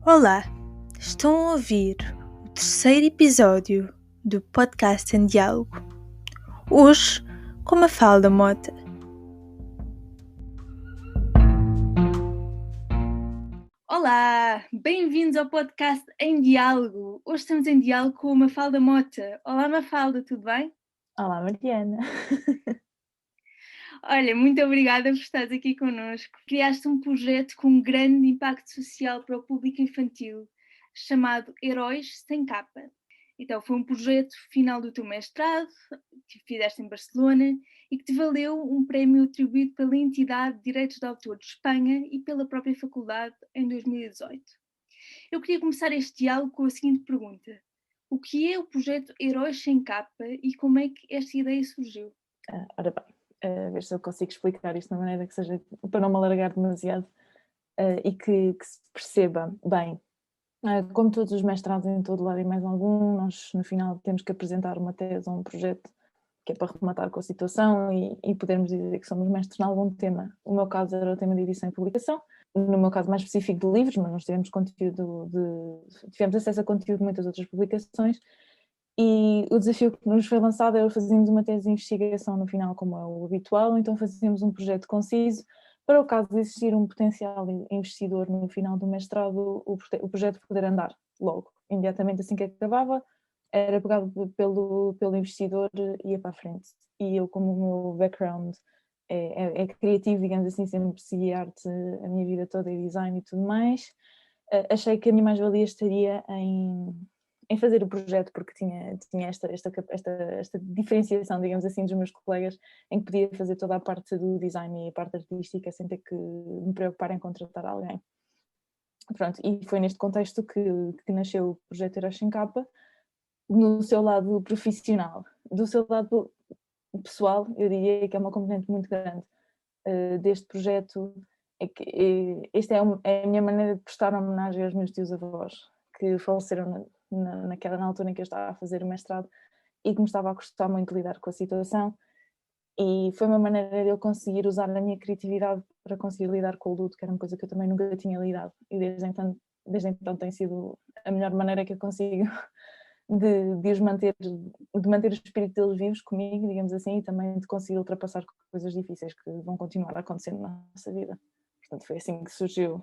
Olá, estão a ouvir o terceiro episódio do podcast em Diálogo. Hoje, com Mafalda Mota. Olá, bem-vindos ao podcast em Diálogo. Hoje estamos em diálogo com a Mafalda Mota. Olá Mafalda, tudo bem? Olá, Mariana. Olha, muito obrigada por estares aqui connosco. Criaste um projeto com um grande impacto social para o público infantil, chamado Heróis Sem Capa. Então, foi um projeto final do teu mestrado, que fizeste em Barcelona, e que te valeu um prémio atribuído pela entidade de Direitos de Autor de Espanha e pela própria faculdade em 2018. Eu queria começar este diálogo com a seguinte pergunta. O que é o projeto Heróis Sem Capa e como é que esta ideia surgiu? Ora bem, ver se eu consigo explicar isto de uma maneira que seja, para não me alargar demasiado e que se perceba bem. Como todos os mestrados em todo lado e mais algum, nós no final temos que apresentar uma tese ou um projeto que é para rematar com a situação e podermos dizer que somos mestres em algum tema. O meu caso era o tema de edição e publicação, no meu caso mais específico de livros, mas nós tivemos tivemos acesso a conteúdo de muitas outras publicações. E o desafio que nos foi lançado era fazermos uma tese de investigação no final, como é o habitual, então fazíamos um projeto conciso para o caso de existir um potencial investidor no final do mestrado, o projeto poder andar logo, imediatamente assim que acabava, era pegado pelo investidor e ia para a frente. E eu, como o meu background é criativo, digamos assim, sempre segui arte a minha vida toda e design e tudo mais, achei que a minha mais-valia estaria em fazer o projeto, porque tinha esta diferenciação, digamos assim, dos meus colegas, em que podia fazer toda a parte do design e a parte artística sem ter que me preocupar em contratar alguém. Pronto, e foi neste contexto que nasceu o projeto Heróis Sem Capa, no seu lado profissional. Do seu lado pessoal, eu diria que é uma componente muito grande deste projeto, é que esta é a minha maneira de prestar homenagem aos meus tios-avós, que faleceram na altura em que eu estava a fazer o mestrado e que me estava a custar muito lidar com a situação, e foi uma maneira de eu conseguir usar a minha criatividade para conseguir lidar com o luto, que era uma coisa que eu também nunca tinha lidado, e desde então tem sido a melhor maneira que eu consigo de manter o espírito deles vivos comigo, digamos assim, e também de conseguir ultrapassar coisas difíceis que vão continuar a acontecer na nossa vida. Portanto, foi assim que surgiu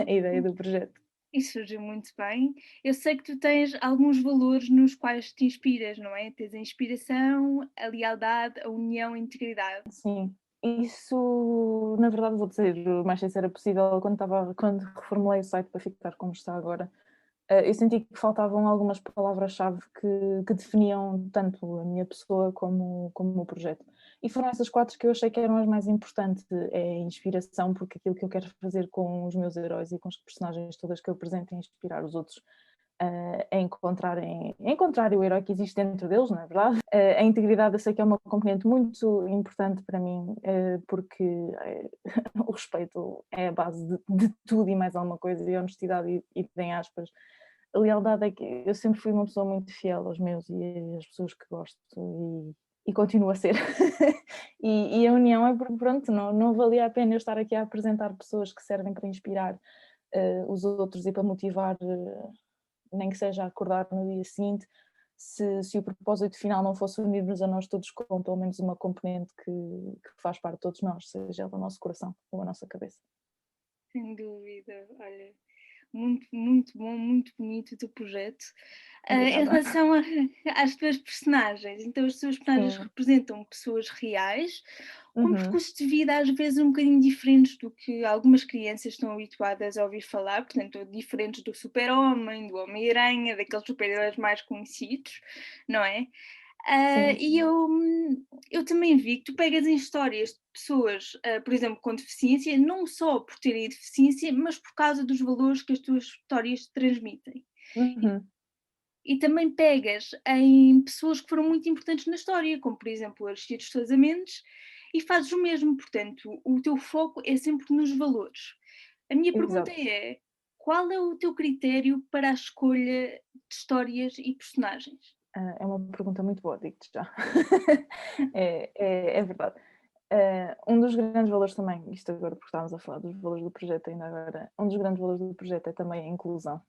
a ideia do projeto. Isso surgiu muito bem. Eu sei que tu tens alguns valores nos quais te inspiras, não é? Tens a inspiração, a lealdade, a união, a integridade. Sim, isso, na verdade, vou dizer o mais sincera possível, quando reformulei o site para ficar como está agora, eu senti que faltavam algumas palavras-chave que definiam tanto a minha pessoa como o projeto. E foram essas 4 que eu achei que eram as mais importantes. É a inspiração, porque aquilo que eu quero fazer com os meus heróis e com as personagens todas que eu apresento é inspirar os outros a encontrarem o herói que existe dentro deles, não é verdade? A integridade eu sei que é uma componente muito importante para mim, porque o respeito é a base de tudo e mais alguma coisa, e a honestidade e em aspas. A lealdade é que eu sempre fui uma pessoa muito fiel aos meus e às pessoas que gosto e continuo a ser. E a união é porque, pronto, não valia a pena eu estar aqui a apresentar pessoas que servem para inspirar os outros e para motivar, nem que seja a acordar no dia seguinte, se o propósito final não fosse unir-nos a nós todos com pelo menos uma componente que faz parte de todos nós, seja ela o nosso coração ou a nossa cabeça. Sem dúvida, olha, muito, muito bom, muito bonito o teu projeto. Em relação às tuas personagens, então as tuas personagens Sim. representam pessoas reais, com Uhum. percursos de vida às vezes um bocadinho diferentes do que algumas crianças estão habituadas a ouvir falar, portanto, diferentes do Super-Homem, do Homem-Aranha, daqueles super-heróis mais conhecidos, não é? Sim. E eu também vi que tu pegas em histórias de pessoas, por exemplo, com deficiência, não só por terem deficiência, mas por causa dos valores que as tuas histórias transmitem. E, Uhum. e também pegas em pessoas que foram muito importantes na história, como por exemplo Aristides Sousa Mendes, e fazes o mesmo, portanto, o teu foco é sempre nos valores. A minha pergunta Exato. é: qual é o teu critério para a escolha de histórias e personagens? É uma pergunta muito boa, digo-te já. É verdade. Um dos grandes valores também, isto agora porque estávamos a falar dos valores do projeto ainda agora, um dos grandes valores do projeto é também a inclusão.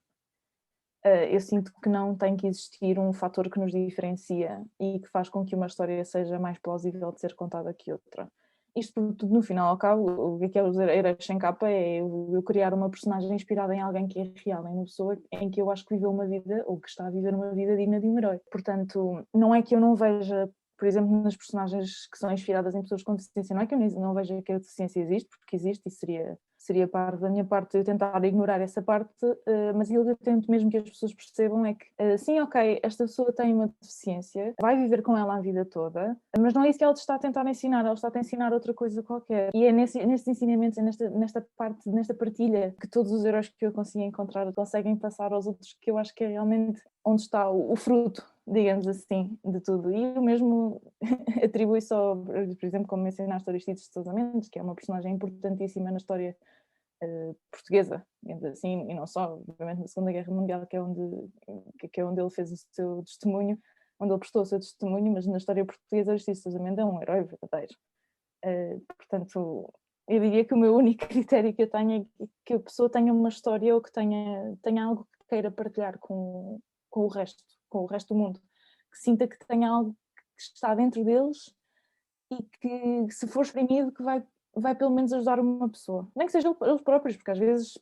Eu sinto que não tem que existir um fator que nos diferencia e que faz com que uma história seja mais plausível de ser contada que outra. Isto tudo, no final ao cabo, o que é os Heróis Sem Capa é eu criar uma personagem inspirada em alguém que é real, em uma pessoa em que eu acho que viveu uma vida, ou que está a viver uma vida digna de um herói. Portanto, não é que eu não veja, por exemplo, nas personagens que são inspiradas em pessoas com deficiência, não é que eu não veja que a deficiência existe, porque existe e seria parte da minha parte eu tentar ignorar essa parte, mas aquilo que eu tento mesmo que as pessoas percebam é que, sim, ok, esta pessoa tem uma deficiência, vai viver com ela a vida toda, mas não é isso que ela te está a tentar ensinar, ela está a te ensinar outra coisa qualquer. E é nestes ensinamentos, é nesta partilha que todos os heróis que eu consigo encontrar conseguem passar aos outros, que eu acho que é realmente onde está o fruto, digamos assim, de tudo. E eu mesmo atribuo só, por exemplo, como mencionaste Aristides de Sousa Mendes, que é uma personagem importantíssima na história portuguesa, digamos assim, e não só, obviamente na Segunda Guerra Mundial, que é onde ele fez o seu testemunho, onde ele prestou o seu testemunho, mas na história portuguesa Aristides de Sousa Mendes é um herói verdadeiro. Portanto, eu diria que o meu único critério que eu tenho é que a pessoa tenha uma história ou que tenha algo que queira partilhar com o resto do mundo, que sinta que tenha algo que está dentro deles e que, se for exprimido, que vai pelo menos ajudar uma pessoa. Nem que seja eles próprios, porque às vezes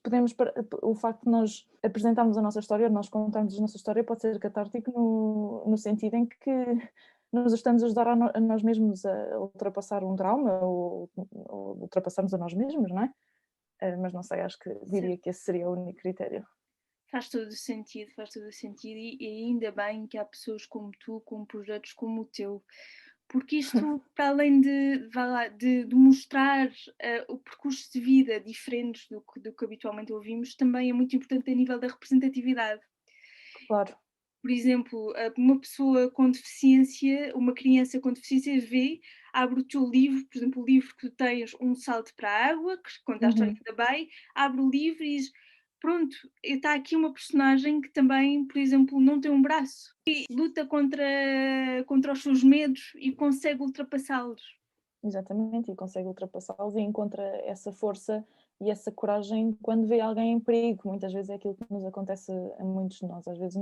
o facto de nós apresentarmos a nossa história, nós contarmos a nossa história, pode ser catártico no sentido em que nos estamos a ajudar a nós mesmos a ultrapassar um trauma ou ultrapassarmos a nós mesmos, não é? Mas não sei, acho que diria que esse seria o único critério. Faz todo o sentido, e ainda bem que há pessoas como tu, com projetos como o teu, porque isto, para além de mostrar o percurso de vida diferentes do que habitualmente ouvimos, também é muito importante a nível da representatividade. Claro. Por exemplo, uma pessoa com deficiência, uma criança com deficiência abre o teu livro, por exemplo, o livro que tu tens, Um Salto para a Água, que conta a história da Bay, abre o livro e diz, pronto, está aqui uma personagem que também, por exemplo, não tem um braço e luta contra os seus medos e consegue ultrapassá-los. Exatamente, e consegue ultrapassá-los e encontra essa força e essa coragem quando vê alguém em perigo. Muitas vezes é aquilo que nos acontece a muitos de nós. Às vezes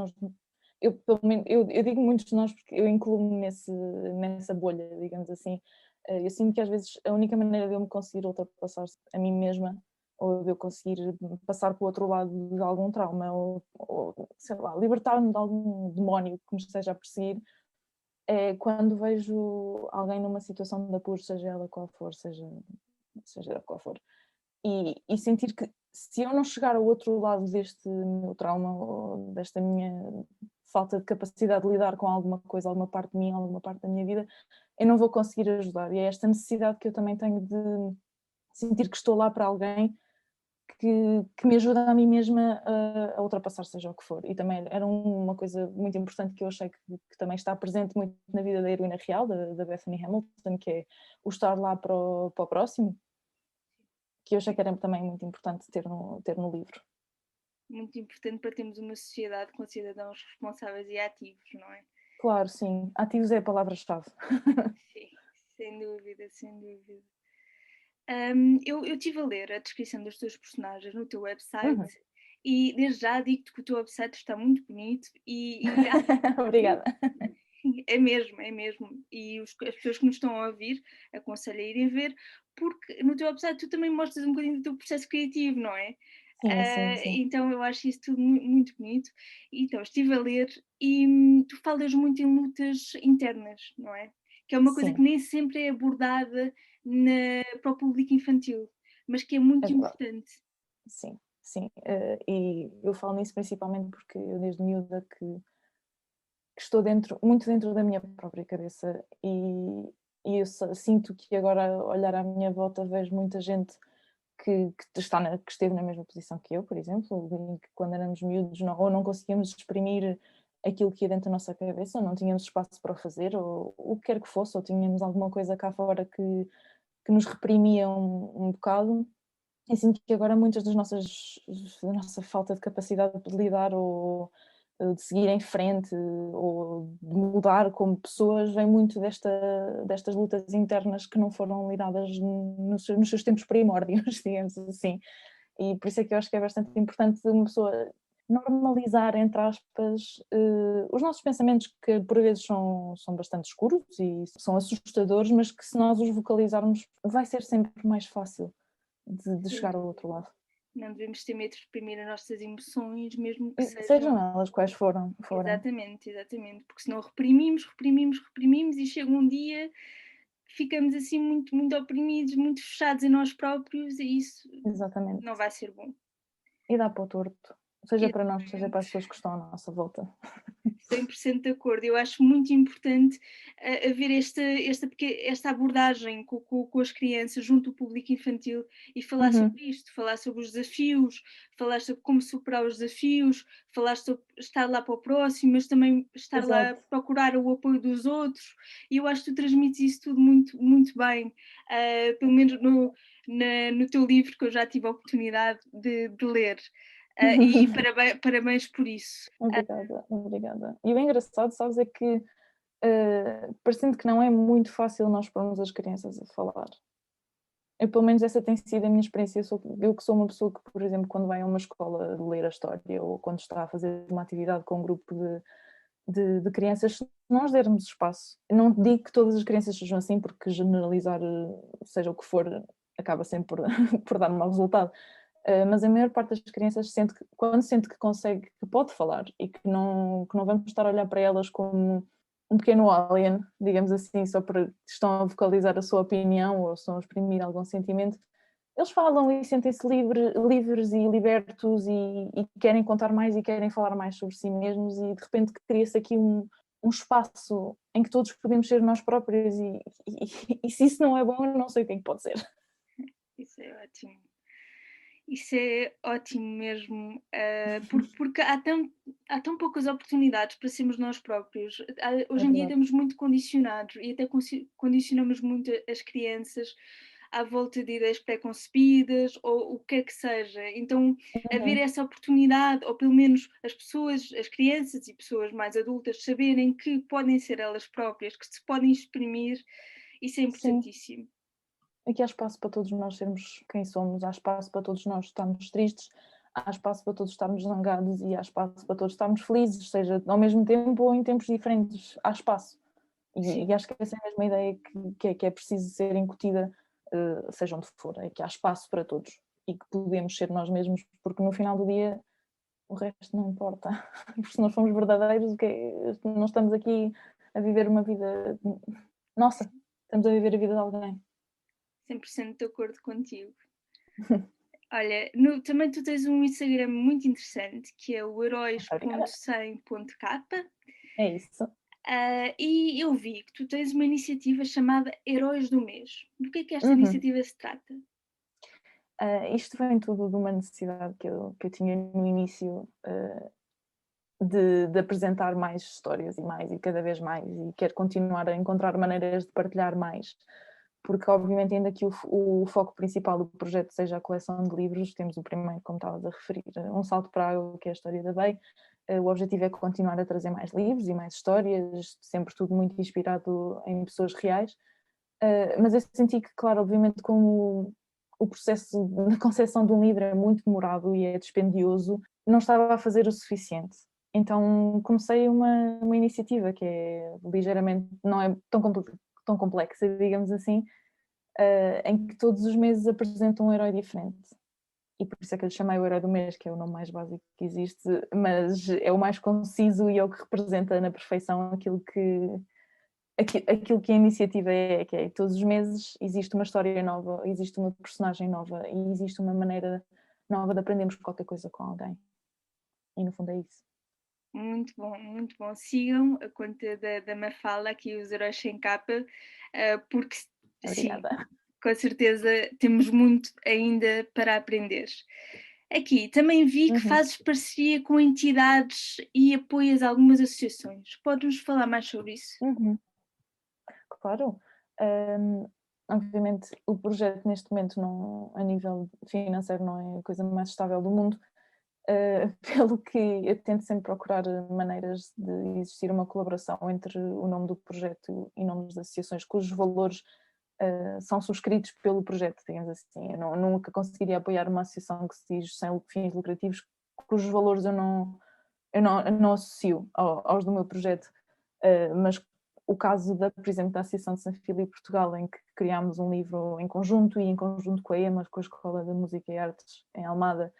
pelo menos, eu digo muitos de nós porque eu incluo-me nessa bolha, digamos assim. Eu sinto que às vezes a única maneira de eu me conseguir ultrapassar a mim mesma ou de eu conseguir passar para o outro lado de algum trauma ou sei lá, libertar-me de algum demónio que me esteja a perseguir é quando vejo alguém numa situação de apuro, seja ela qual for, seja qual for, e sentir que se eu não chegar ao outro lado deste meu trauma ou desta minha falta de capacidade de lidar com alguma coisa, alguma parte de mim, alguma parte da minha vida, eu não vou conseguir ajudar. E é esta necessidade que eu também tenho de sentir que estou lá para alguém que me ajuda a mim mesma a ultrapassar seja o que for. E também era uma coisa muito importante que eu achei que também está presente muito na vida da heroína real, da Bethany Hamilton, que é o estar lá para o próximo, que eu achei que era também muito importante ter no livro. Muito importante para termos uma sociedade com cidadãos responsáveis e ativos, não é? Claro, sim. Ativos é a palavra-chave. Sim, sem dúvida, sem dúvida. Eu estive a ler a descrição dos teus personagens no teu website e desde já digo-te que o teu website está muito bonito e Obrigada. é mesmo, é mesmo. E as pessoas que nos estão a ouvir aconselho a irem ver, porque no teu website tu também mostras um bocadinho do teu processo criativo, não é? Sim. Então eu acho isso tudo muito bonito. Então estive a ler e tu falas muito em lutas internas, não é? Que é uma coisa que Sim, nem sempre é abordada para o público infantil, mas que é é muito verdade. importante. Sim. E eu falo nisso principalmente porque eu desde miúda que estou muito dentro da minha própria cabeça e eu sinto que agora a olhar à minha volta vejo muita gente que esteve na mesma posição que eu, por exemplo, em que quando éramos miúdos ou não conseguíamos exprimir aquilo que ia dentro da nossa cabeça, ou não tínhamos espaço para o fazer, ou o que quer que fosse, ou tínhamos alguma coisa cá fora que nos reprimia um bocado. E sinto que agora muitas da nossa falta de capacidade de lidar ou de seguir em frente ou de mudar como pessoas, vem muito destas lutas internas que não foram lidadas nos seus tempos primórdios, digamos assim. E por isso é que eu acho que é bastante importante uma pessoa normalizar, entre aspas, os nossos pensamentos, que por vezes são bastante escuros e são assustadores, mas que se nós os vocalizarmos vai ser sempre mais fácil de chegar ao outro lado. Não devemos ter medo de exprimir as nossas emoções, mesmo que Sejam sejam... elas quais forem. Exatamente, exatamente, porque senão reprimimos e chega um dia ficamos assim muito, muito oprimidos, muito fechados em nós próprios e isso Exatamente. não vai ser bom. E dá para o torto, seja para nós, seja para as Exatamente. pessoas que estão à nossa volta. 100% de acordo. Eu acho muito importante haver esta abordagem com as crianças junto ao público infantil e falar Uhum. sobre isto, falar sobre os desafios, falar sobre como superar os desafios, falar sobre estar lá para o próximo, mas também estar lá a Exato. procurar o apoio dos outros. E eu acho que tu transmites isso tudo muito, muito bem, pelo menos no teu livro, que eu já tive a oportunidade de ler. E parabéns por isso. Obrigada, obrigada. E o engraçado, sabes, é que parecendo que não é muito fácil nós pormos as crianças a falar. Eu, pelo menos essa tem sido a minha experiência. Eu que sou uma pessoa que, por exemplo, quando vai a uma escola ler a história ou quando está a fazer uma atividade com um grupo de crianças, se nós dermos espaço, eu não digo que todas as crianças sejam assim, porque generalizar, seja o que for, acaba sempre por, por dar um mau resultado. Mas a maior parte das crianças quando sente que consegue, que pode falar e que não vamos estar a olhar para elas como um pequeno alien, digamos assim, só porque estão a vocalizar a sua opinião ou estão a exprimir algum sentimento, eles falam e sentem-se livres e libertos e querem contar mais e querem falar mais sobre si mesmos e de repente cria-se aqui um espaço em que todos podemos ser nós próprios e se isso não é bom, eu não sei o que é que pode ser. Isso é ótimo. Isso é ótimo mesmo, porque há tão poucas oportunidades para sermos nós próprios. É Hoje em dia verdade. estamos muito condicionados e até condicionamos muito as crianças à volta de ideias pré-concebidas ou o que quer que seja. Então, haver Uhum. essa oportunidade, ou pelo menos as pessoas, as crianças e pessoas mais adultas saberem que podem ser elas próprias, que se podem exprimir, isso é Sim. importantíssimo. Aqui há espaço para todos nós sermos quem somos, há espaço para todos nós estarmos tristes, há espaço para todos estarmos zangados e há espaço para todos estarmos felizes, seja ao mesmo tempo ou em tempos diferentes, há espaço. E Sim, acho que essa é a mesma ideia que é preciso ser incutida, seja onde for, é que há espaço para todos e que podemos ser nós mesmos, porque no final do dia o resto não importa. Porque se nós formos verdadeiros, não estamos aqui a viver uma vida nossa, estamos a viver a vida de alguém. 100% de acordo contigo. Olha, também tu tens um Instagram muito interessante que é o Obrigada. heróis.100.capa, É isso. e eu vi que tu tens uma iniciativa chamada Heróis do Mês. Do que é que esta Uhum. iniciativa se trata? Isto vem tudo de uma necessidade que eu tinha no início, de apresentar mais histórias e cada vez mais, e quero continuar a encontrar maneiras de partilhar mais, porque obviamente ainda que o foco principal do projeto seja a coleção de livros, temos o primeiro, como estavas a referir, Um Salto para a Água, que é a história da Bey. O objetivo é continuar a trazer mais livros e mais histórias, sempre tudo muito inspirado em pessoas reais, mas eu senti que, claro, obviamente como o processo de concepção de um livro é muito demorado e é dispendioso, não estava a fazer o suficiente. Então comecei uma iniciativa que é ligeiramente, não é tão complexa, digamos assim, em que todos os meses apresento um herói diferente. E por isso é que eu lhe chamei o herói do mês, que é o nome mais básico que existe, mas é o mais conciso e é o que representa na perfeição aquilo que a iniciativa é, que é todos os meses existe uma história nova, existe uma personagem nova e existe uma maneira nova de aprendermos qualquer coisa com alguém. E no fundo é isso. Muito bom, muito bom. Sigam a conta da Mafalda, aqui os Heróis Sem Capa, porque sim, Obrigada. com certeza temos muito ainda para aprender. Aqui também vi que Uhum. fazes parceria com entidades e apoias algumas associações. Podes-nos falar mais sobre isso? Uhum. Claro. Obviamente o projeto neste momento não, a nível financeiro não é a coisa mais estável do mundo, pelo que eu tento sempre procurar maneiras de existir uma colaboração entre o nome do projeto e nomes de associações cujos valores são subscritos pelo projeto, digamos assim. Eu nunca conseguiria apoiar uma associação que se diz sem fins lucrativos, cujos valores eu não associo aos do meu projeto, mas o caso, por exemplo, da Associação de Sanfilippo e Portugal, em que criámos um livro em conjunto e em conjunto com a EMA, com a Escola de Música e Artes em Almada,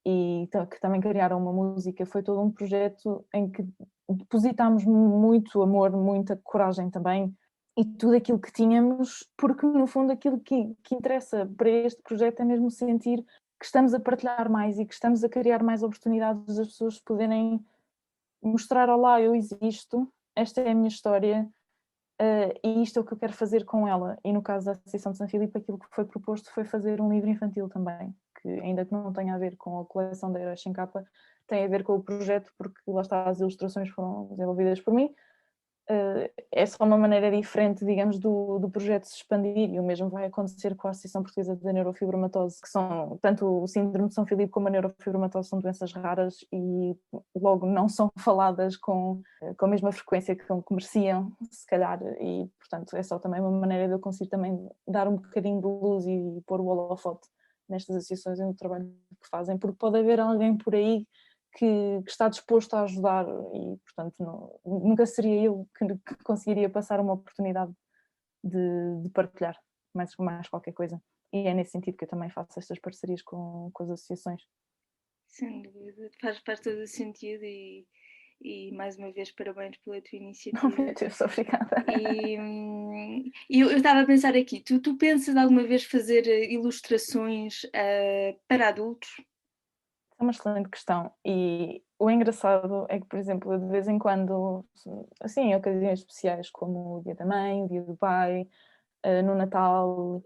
e que também criaram uma música, foi todo um projeto em que depositámos muito amor, muita coragem também, e tudo aquilo que tínhamos, porque no fundo aquilo que interessa para este projeto é mesmo sentir que estamos a partilhar mais e que estamos a criar mais oportunidades das pessoas poderem mostrar: olá, eu existo, esta é a minha história, e isto é o que eu quero fazer com ela. E no caso da Associação de São Filipe, aquilo que foi proposto foi fazer um livro infantil também, que ainda que não tenha a ver com a coleção da Heróis Sem Capa, tem a ver com o projeto, porque lá está, as ilustrações foram desenvolvidas por mim. É só uma maneira diferente, digamos, do projeto se expandir, e o mesmo vai acontecer com a Associação Portuguesa da Neurofibromatose, que são, tanto o síndrome de São Filipe como a neurofibromatose são doenças raras e logo não são faladas com a mesma frequência que mereciam, se calhar, e portanto é só também uma maneira de eu conseguir também dar um bocadinho de luz e pôr o holofote nestas associações e no trabalho que fazem, porque pode haver alguém por aí que está disposto a ajudar e, portanto, nunca seria eu que conseguiria passar uma oportunidade de partilhar mais qualquer coisa. E é nesse sentido que eu também faço estas parcerias com as associações. Sem dúvida, faz todo o sentido e mais uma vez parabéns pela tua iniciativa. Oh, meu Deus, obrigada. E eu estava a pensar aqui, tu pensas alguma vez fazer ilustrações para adultos? É uma excelente questão, e o engraçado é que, por exemplo, eu de vez em quando, assim, em ocasiões especiais como o Dia da Mãe, o Dia do Pai, no Natal,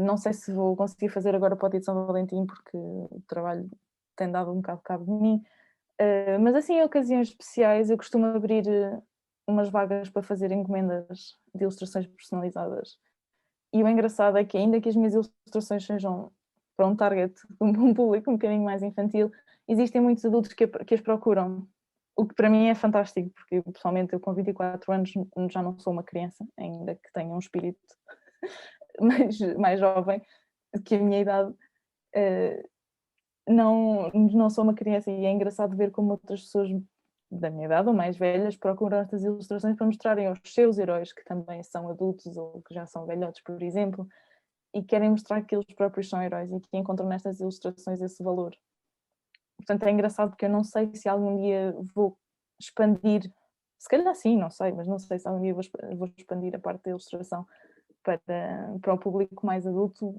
não sei se vou conseguir fazer agora para o Dia de São Valentim, porque o trabalho tem dado um bocado de cabo de mim, mas assim, em ocasiões especiais eu costumo abrir umas vagas para fazer encomendas de ilustrações personalizadas. E o engraçado é que, ainda que as minhas ilustrações sejam para um target, um público um bocadinho mais infantil, existem muitos adultos que as procuram, o que para mim é fantástico, porque pessoalmente eu com 24 anos já não sou uma criança, ainda que tenha um espírito mais jovem que a minha idade, não sou uma criança, e é engraçado ver como outras pessoas da minha idade ou mais velhas procuram estas ilustrações para mostrarem aos seus heróis, que também são adultos ou que já são velhotes, por exemplo, e querem mostrar que eles próprios são heróis e que encontram nestas ilustrações esse valor. Portanto, é engraçado porque eu não sei se algum dia vou expandir, se calhar sim, não sei, mas não sei se algum dia vou expandir a parte da ilustração para o público mais adulto,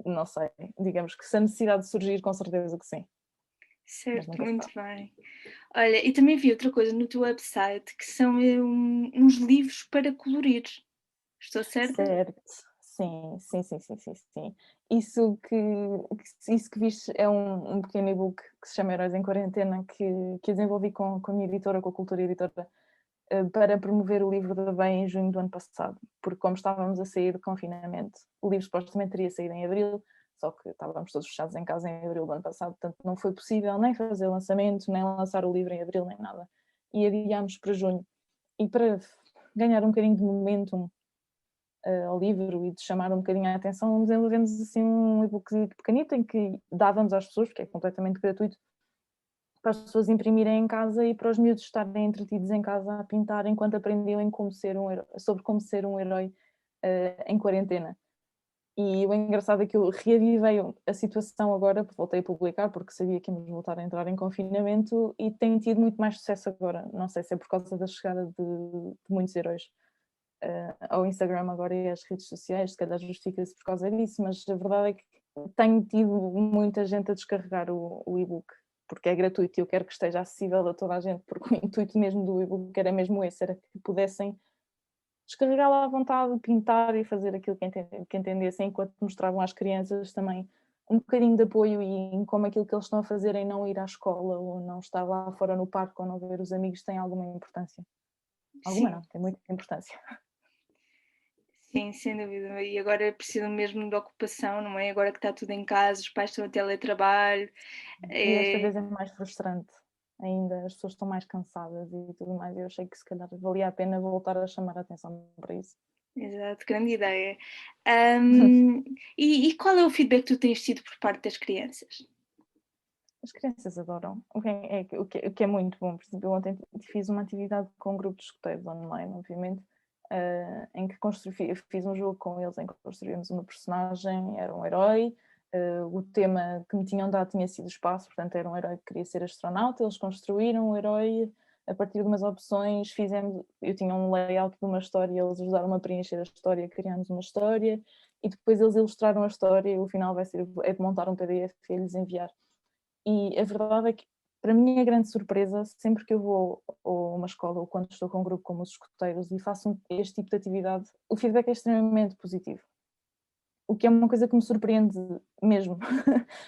não sei. Digamos que se a necessidade surgir, com certeza que sim. Certo, muito bem. Olha, e também vi outra coisa no teu website, que são uns livros para colorir. Estou certa? Certo, sim. Isso que viste é um pequeno e-book que se chama Heróis em Quarentena, que eu desenvolvi com a minha editora, com a Cultura Editora, para promover o livro da Bem em junho do ano passado, porque como estávamos a sair de confinamento, o livro supostamente teria saído em abril, só que estávamos todos fechados em casa em abril do ano passado, portanto não foi possível nem fazer lançamento, nem lançar o livro em abril, nem nada. E adiámos para junho. E para ganhar um bocadinho de momentum ao livro e de chamar um bocadinho a atenção, desenvolvemos assim um e-book pequenito em que dávamos às pessoas, porque é completamente gratuito, para as pessoas imprimirem em casa e para os miúdos estarem entretidos em casa a pintar enquanto aprendiam sobre como ser um herói em quarentena. E o engraçado é que eu reavivei a situação agora, voltei a publicar porque sabia que íamos voltar a entrar em confinamento e tem tido muito mais sucesso agora. Não sei se é por causa da chegada de muitos heróis ao Instagram agora e às redes sociais, se calhar justifica-se por causa disso, mas a verdade é que tenho tido muita gente a descarregar o e-book, porque é gratuito e eu quero que esteja acessível a toda a gente, porque o intuito mesmo do e-book era mesmo esse, era que pudessem descarregá-lo à vontade, pintar e fazer aquilo que entendessem, enquanto mostravam às crianças também um bocadinho de apoio e em como aquilo que eles estão a fazer em não ir à escola ou não estar lá fora no parque ou não ver os amigos tem alguma importância. Alguma Sim. não, tem muita importância. Sim, sem dúvida. E agora precisam mesmo de ocupação, não é? Agora que está tudo em casa, os pais estão a teletrabalho. E esta É, vez é mais frustrante ainda, as pessoas estão mais cansadas e tudo mais. Eu achei que se calhar valia a pena voltar a chamar a atenção para isso. exato, grande ideia. Ahm, e qual é o feedback que tu tens tido por parte das crianças? As crianças adoram, o que é muito bom. Por exemplo, eu ontem fiz uma atividade com um grupo de escuteiros online, obviamente, em que fiz um jogo com eles em que construímos uma personagem, era um herói. O tema que me tinham dado tinha sido espaço, portanto era um herói que queria ser astronauta. Eles construíram um herói a partir de umas opções, eu tinha um layout de uma história, eles ajudaram-me a preencher a história, criámos uma história e depois eles ilustraram a história e o final é de montar um PDF e lhes enviar. E a verdade é que, para mim, a grande surpresa, sempre que eu vou a uma escola ou quando estou com um grupo como os escuteiros e faço este tipo de atividade, o feedback é extremamente positivo. O que é uma coisa que me surpreende mesmo.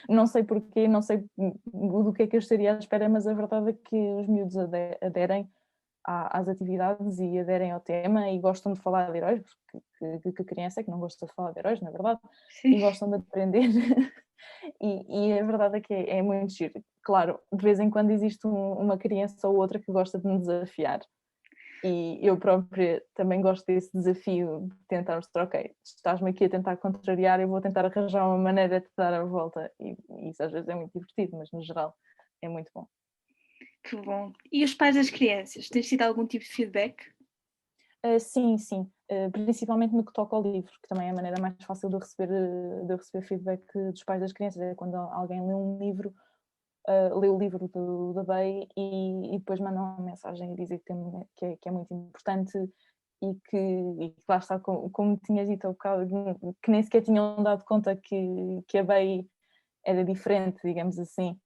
Não sei porquê, não sei do que é que eu estaria à espera, mas a verdade é que os miúdos aderem às atividades e aderem ao tema e gostam de falar de heróis, porque que criança é que não gosta de falar de heróis, na verdade, Sim. e gostam de aprender. E a verdade é que é muito giro. Claro, de vez em quando existe uma criança ou outra que gosta de me desafiar. E eu própria também gosto desse desafio de tentar mostrar, ok, estás-me aqui a tentar contrariar, eu vou tentar arranjar uma maneira de te dar a volta. E isso às vezes é muito divertido, mas no geral é muito bom. Que bom. E os pais das crianças? Tens tido algum tipo de feedback? Sim, sim. Principalmente no que toca ao livro, que também é a maneira mais fácil de eu receber feedback dos pais das crianças. É quando alguém lê um livro, lê o livro da Bay e depois mandam uma mensagem a dizer que é muito importante e que lá está, como tinhas dito há bocado, que nem sequer tinham dado conta que a Bay era diferente, digamos assim,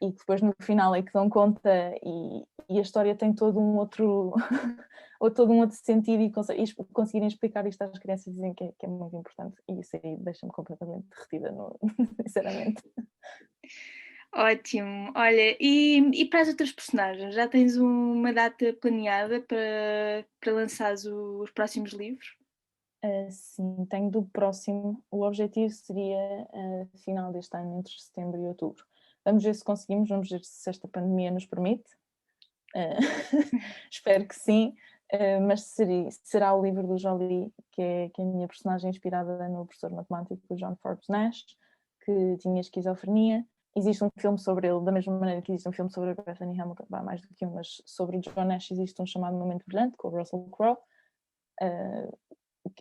e que depois no final é que dão conta e a história tem todo um outro, ou todo um outro sentido e conseguirem explicar isto às crianças dizem que é muito importante e isso aí deixa-me completamente derretida, sinceramente. Ótimo. Olha, e para as outras personagens? Já tens uma data planeada para lançar os próximos livros? Sim, tenho do próximo. O objetivo seria final deste ano, entre setembro e outubro. Vamos ver se conseguimos, vamos ver se esta pandemia nos permite. Uh, espero que sim, mas será o livro do Jolie, que é a minha personagem inspirada no professor matemático John Forbes Nash, que tinha esquizofrenia. Existe um filme sobre ele, da mesma maneira que existe um filme sobre a Bethany Hamilton, mais do que um, mas sobre o John Nash existe um chamado Momento Brilhante, com o Russell Crowe.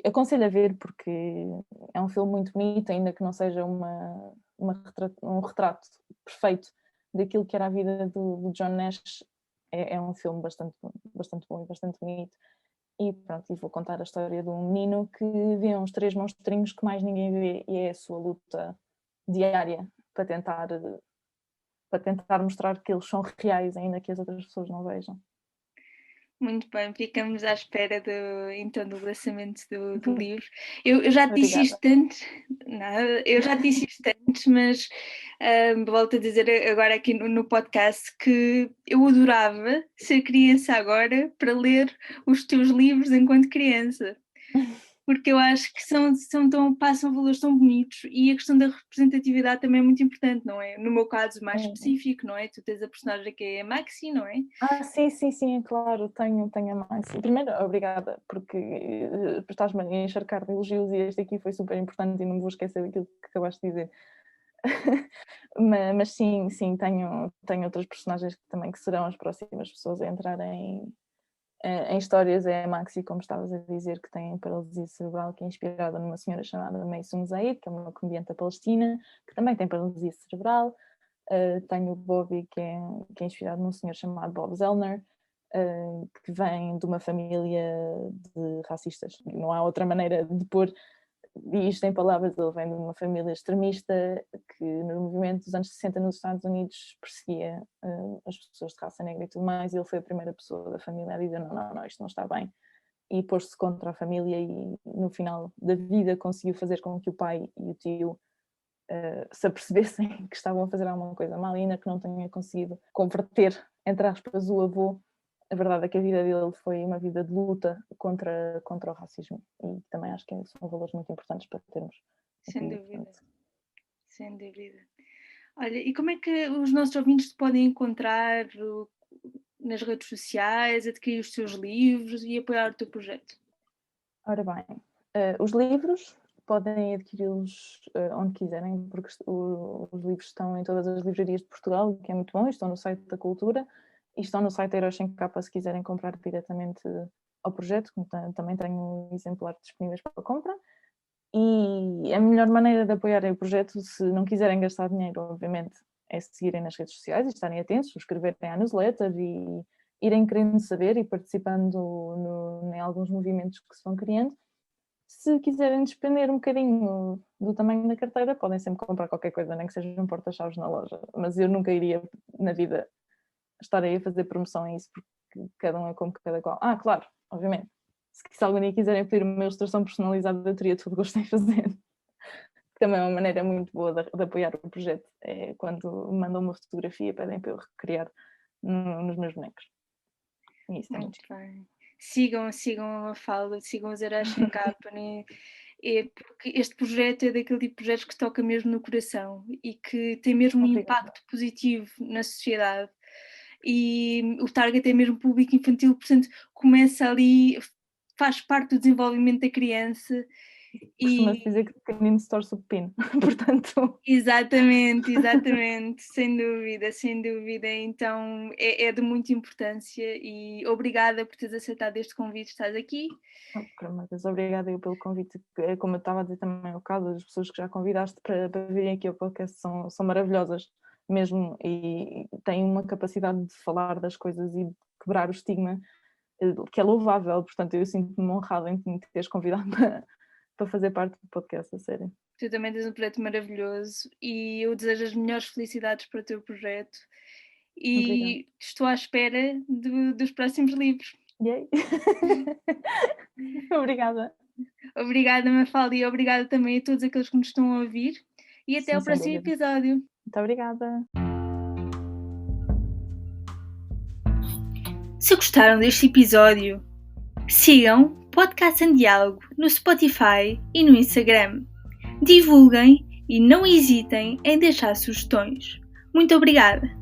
Aconselho a ver porque é um filme muito bonito, ainda que não seja um retrato perfeito daquilo que era a vida do John Nash, é um filme bastante bom e bastante bonito. E pronto, e vou contar a história de um menino que vê uns 3 monstrinhos que mais ninguém vê e é a sua luta diária para tentar mostrar que eles são reais, ainda que as outras pessoas não vejam. Muito bem, ficamos à espera então do lançamento do livro. Eu já te disse Obrigada. isto antes, nada, eu já te disse isto antes, mas volto a dizer agora aqui no podcast que eu adorava ser criança agora para ler os teus livros enquanto criança. Porque eu acho que passam valores tão bonitos e a questão da representatividade também é muito importante, não é? No meu caso mais específico, não é? Tu tens a personagem que é a Maxi, não é? Sim, claro, tenho a mais. Primeiro, obrigada, porque estás-me a encharcar de elogios e este aqui foi super importante e não me vou esquecer daquilo que acabaste de dizer. mas sim, tenho outras personagens que serão as próximas pessoas a entrar em histórias. É a Maxi, como estavas a dizer, que tem paralisia cerebral, que é inspirada numa senhora chamada Maysoon Zaid, que é uma comediante da Palestina, que também tem paralisia cerebral. Tenho o Bobby, que é inspirado num senhor chamado Bob Zellner, que vem de uma família de racistas. Não há outra maneira de pôr isto em palavras. Ele vem de uma família extremista que no movimento dos anos 60 nos Estados Unidos perseguia as pessoas de raça negra e tudo mais, e ele foi a primeira pessoa da família a dizer não, isto não está bem, e pôs-se contra a família e no final da vida conseguiu fazer com que o pai e o tio se apercebessem que estavam a fazer alguma coisa mal, ainda que não tenha conseguido converter, entre aspas, o avô a verdade é que a vida dele foi uma vida de luta contra o racismo, e também acho que são valores muito importantes para termos. Sem dúvida. Sem dúvida. Olha, e como é que os nossos ouvintes te podem encontrar nas redes sociais, adquirir os teus livros e apoiar o teu projeto? Ora bem, os livros podem adquiri-los onde quiserem, porque os livros estão em todas as livrarias de Portugal, o que é muito bom, e estão no site da Cultura, e estão no site Heróis Sem Capa se quiserem comprar diretamente ao projeto, também tenho exemplares disponíveis para compra. E a melhor maneira de apoiarem o projeto, se não quiserem gastar dinheiro, obviamente, é seguirem nas redes sociais e estarem atentos, subscreverem à newsletter e irem querendo saber e participando em alguns movimentos que se vão criando. Se quiserem despender um bocadinho do tamanho da carteira, podem sempre comprar qualquer coisa, nem que seja um porta-chaves na loja. Mas eu nunca iria, na vida, estar aí a fazer promoção a isso, porque cada um é como cada qual. Claro, obviamente. Se algum dia quiserem pedir uma ilustração personalizada, eu teria todo gosto em fazer. Também é uma maneira muito boa de apoiar o projeto. É quando mandam uma fotografia, pedem para eu recriar nos meus bonecos. E isso muito bem. Sigam a Mafalda, sigam os Heróis Sem Capa, né? Porque este projeto é daquele tipo de projetos que toca mesmo no coração e que tem mesmo um impacto positivo na sociedade. E o target é mesmo público infantil, portanto começa ali, faz parte do desenvolvimento da criança. Costuma-se dizer que o pequenino se torce o pepino, portanto... Exatamente, sem dúvida, então é de muita importância e obrigada por teres aceitado este convite, estás aqui. Mas obrigada eu pelo convite, como eu estava a dizer também, o caso das pessoas que já convidaste para virem aqui ao podcast são maravilhosas mesmo, e têm uma capacidade de falar das coisas e de quebrar o estigma que é louvável, portanto eu sinto-me honrada em te teres convidado para fazer parte do podcast, a sério. Tu também tens um projeto maravilhoso e eu desejo as melhores felicidades para o teu projeto e obrigada. Estou à espera dos próximos livros. Yay! Obrigada. Obrigada, Mafalda, e obrigada também a todos aqueles que nos estão a ouvir e até ao próximo episódio. Muito obrigada. Se gostaram deste episódio, sigam Podcast em Diálogo no Spotify e no Instagram. Divulguem e não hesitem em deixar sugestões. Muito obrigada!